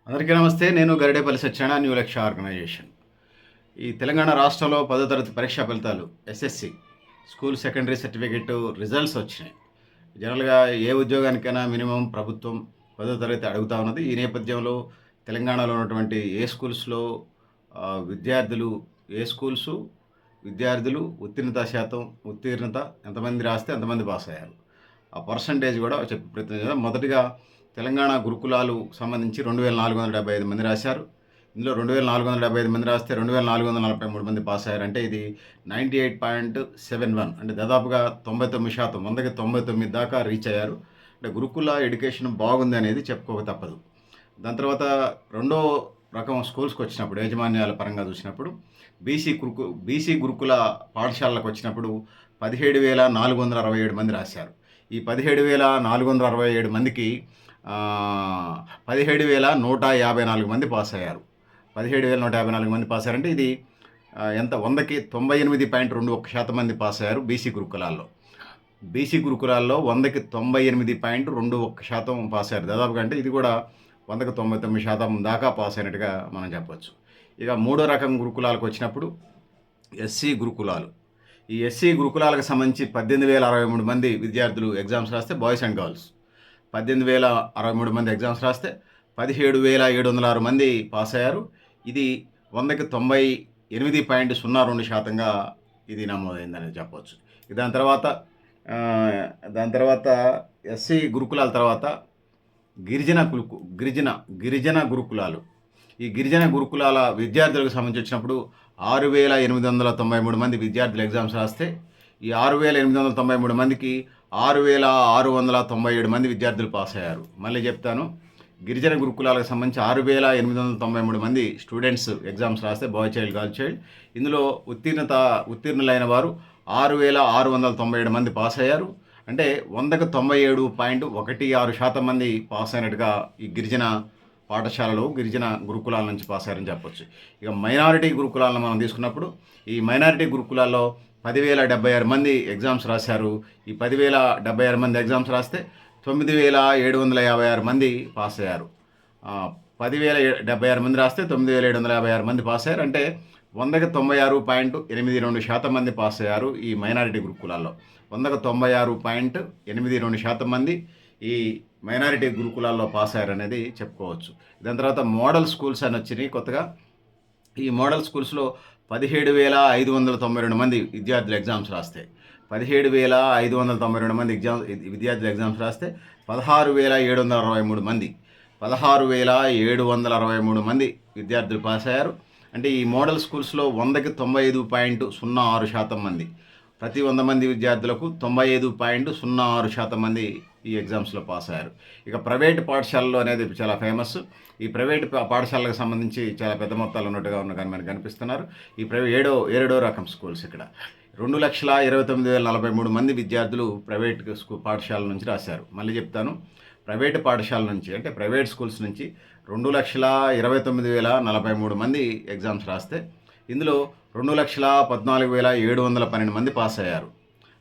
అందరికీ నమస్తే. నేను గరిడేపల్లి సత్యనారాయణ, న్యూ లక్ష్య ఆర్గనైజేషన్. ఈ తెలంగాణ రాష్ట్రంలో 10వ తరగతి పరీక్షా ఫలితాలు SSC school secondary certificate results వచ్చినాయి. జనరల్గా ఏ ఉద్యోగానికైనా మినిమం ప్రభుత్వం 10వ తరగతి అడుగుతా ఉన్నది. ఈ నేపథ్యంలో తెలంగాణలో ఉన్నటువంటి విద్యార్థులు ఏ స్కూల్సు విద్యార్థులు ఉత్తీర్ణత శాతం, ఉత్తీర్ణత ఎంతమంది రాస్తే ఎంతమంది పాస్ అయ్యారు, ఆ పర్సంటేజ్ కూడా చెప్పే ప్రయత్నం చేద్దాం. మొదటిగా తెలంగాణ గురుకులాలు సంబంధించి 2475 మంది రాశారు. ఇందులో 2475 మంది రాస్తే 2443 మంది పాస్ అయ్యారు. అంటే ఇది 98.71, అంటే దాదాపుగా 99%, 100కి 99 దాకా రీచ్ అయ్యారు. అంటే గురుకుల ఎడ్యుకేషన్ బాగుంది అనేది చెప్పుకోక తప్పదు. దాని తర్వాత రెండో రకం స్కూల్స్కి వచ్చినప్పుడు, యాజమాన్యాల పరంగా చూసినప్పుడు బీసీ గురుకుల పాఠశాలలకు వచ్చినప్పుడు 17,467 మంది రాశారు. ఈ 17,467 మందికి 17,154 మంది పాస్ అయ్యారు. 17,154 మంది పాస్ అయ్యారంటే ఇది ఎంత, 100కి 98.21% మంది పాస్ అయ్యారు బీసీ గురుకులాల్లో. 100కి 98.21% పాస్ అయ్యారు దాదాపుగా. అంటే ఇది కూడా 100కి 99% దాకా పాస్ అయినట్టుగా మనం చెప్పవచ్చు. ఇక మూడో రకం గురుకులాలకు వచ్చినప్పుడు ఎస్సీ గురుకులాలు. ఈ ఎస్సీ గురుకులాలకు సంబంధించి 18,063 మంది విద్యార్థులు ఎగ్జామ్స్ రాస్తే, బాయ్స్ అండ్ గర్ల్స్ 18,063 మంది ఎగ్జామ్స్ రాస్తే 17,706 మంది పాస్ అయ్యారు. ఇది 100కి 98.02%గా ఇది నమోదైందని చెప్పవచ్చు. దాని తర్వాత ఎస్సీ గురుకులాల తర్వాత గిరిజన గురుకులాలు. ఈ గిరిజన గురుకులాల విద్యార్థులకు సంబంధించి వచ్చినప్పుడు 6,893 మంది విద్యార్థులు ఎగ్జామ్స్ రాస్తే, ఈ 6,893 మందికి 6,697 మంది విద్యార్థులు పాస్ అయ్యారు. మళ్ళీ చెప్తాను, గిరిజన గురుకులాలకు సంబంధించి 6,893 మంది స్టూడెంట్స్ ఎగ్జామ్స్ రాస్తే, బాయ్ చైల్డ్, గర్ల్ చైల్డ్. ఇందులో ఉత్తీర్ణులైన వారు 6,697 మంది పాస్ అయ్యారు. అంటే 100కి 97.16% మంది పాస్ అయినట్టుగా ఈ గిరిజన పాఠశాలలో, గిరిజన గురుకులాల నుంచి పాస్ అయ్యారని చెప్పొచ్చు. ఇక మైనారిటీ గురుకులాలను మనం తీసుకున్నప్పుడు, ఈ మైనారిటీ గురుకులాల్లో 10,076 మంది ఎగ్జామ్స్ రాశారు. ఈ 10,076 మంది ఎగ్జామ్స్ రాస్తే 9,756 మంది పాస్ అయ్యారు. 10,076 మంది రాస్తే 9,756 మంది పాస్ అయ్యారు. అంటే 100కి 96.82% మంది పాస్ అయ్యారు ఈ మైనారిటీ గురుకులాల్లో. 100కి 96.82% మంది ఈ మైనారిటీ గురుకులాల్లో పాస్ అయ్యారు అనేది చెప్పుకోవచ్చు. దాని తర్వాత మోడల్ స్కూల్స్ అని వచ్చినాయి కొత్తగా. ఈ మోడల్ స్కూల్స్లో 17,592 మంది విద్యార్థులు ఎగ్జామ్స్ రాస్తే, 17,592 మంది విద్యార్థులు ఎగ్జామ్స్ రాస్తే 16,763 మంది విద్యార్థులు పాస్ అయ్యారు. అంటే ఈ మోడల్ స్కూల్స్లో 100కి 95.06% మంది, ప్రతి 100 మంది విద్యార్థులకు 95.06% మంది ఈ ఎగ్జామ్స్లో పాస్ అయ్యారు. ఇక ప్రైవేట్ పాఠశాలలో అనేది చాలా ఫేమస్. ఈ ప్రైవేట్ పాఠశాలకు సంబంధించి చాలా పెద్ద మొత్తాలు ఉన్నట్టుగా కానీ మనకు కనిపిస్తున్నారు. ఈ ఏడో రకం స్కూల్స్ ఇక్కడ 2,29,043 మంది విద్యార్థులు ప్రైవేట్ పాఠశాల నుంచి రాశారు. మళ్ళీ చెప్తాను, ప్రైవేట్ పాఠశాల నుంచి, అంటే ప్రైవేట్ స్కూల్స్ నుంచి 2,29,043 మంది ఎగ్జామ్స్ రాస్తే, ఇందులో 2,14,712 మంది పాస్ అయ్యారు.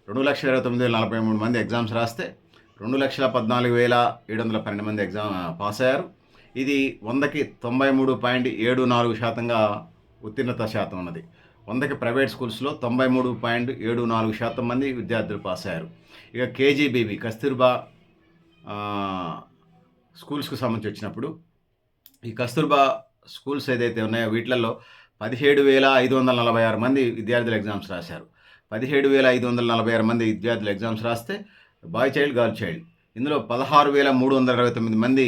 2,29,043 మంది ఎగ్జామ్స్ రాస్తే 2,14,712 మంది పాస్ అయ్యారు. ఇది 100కి 93.74%గా ఉత్తీర్ణత శాతం ఉన్నది. 100కి ప్రైవేట్ స్కూల్స్లో 93.74% మంది విద్యార్థులు పాస్ అయ్యారు. ఇక కేజీబీవి కస్తూర్బా స్కూల్స్కి సంబంధించి వచ్చినప్పుడు, ఈ కస్తూర్బా స్కూల్స్ ఏదైతే ఉన్నాయో వీటిలలో 17,546 మంది విద్యార్థులు ఎగ్జామ్స్ రాశారు. 17,546 మంది విద్యార్థులు ఎగ్జామ్స్ రాస్తే, బాయ్ చైల్డ్, గర్ల్ చైల్డ్. ఇందులో 16,329 మంది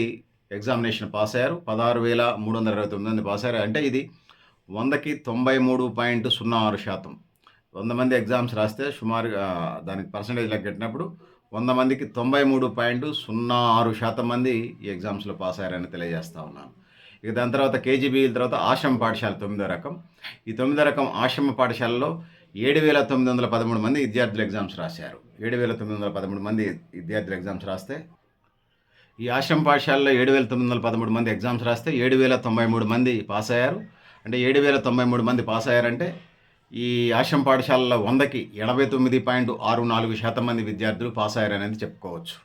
ఎగ్జామినేషన్ పాస్ అయ్యారు. 16,329 మంది పాస్ అయ్యారు. అంటే ఇది 100కి 93.06%. 100 మంది ఎగ్జామ్స్ రాస్తే సుమారుగా దానికి పర్సంటేజ్ లెక్కట్టినప్పుడు 100 మందికి 93.06% మంది ఈ ఎగ్జామ్స్లో పాస్ అయ్యారని తెలియజేస్తూ ఉన్నాను. ఇక దాని తర్వాత కేజీబీల తర్వాత ఆశ్రమ పాఠశాల 9వ రకం. ఈ 9వ రకం ఆశ్రమ పాఠశాలలో 7,913 మంది విద్యార్థులు ఎగ్జామ్స్ రాశారు. 7,913 మంది విద్యార్థులు ఎగ్జామ్స్ రాస్తే, ఈ ఆశ్రమ పాఠశాలలో 7,913 మంది ఎగ్జామ్స్ రాస్తే 7,093 మంది పాస్ అయ్యారు. అంటే 7,093 మంది పాస్ అయ్యారంటే ఈ ఆశ్రమ పాఠశాలలో 100కి 89.64% మంది విద్యార్థులు పాస్ అయ్యారనేది చెప్పుకోవచ్చు.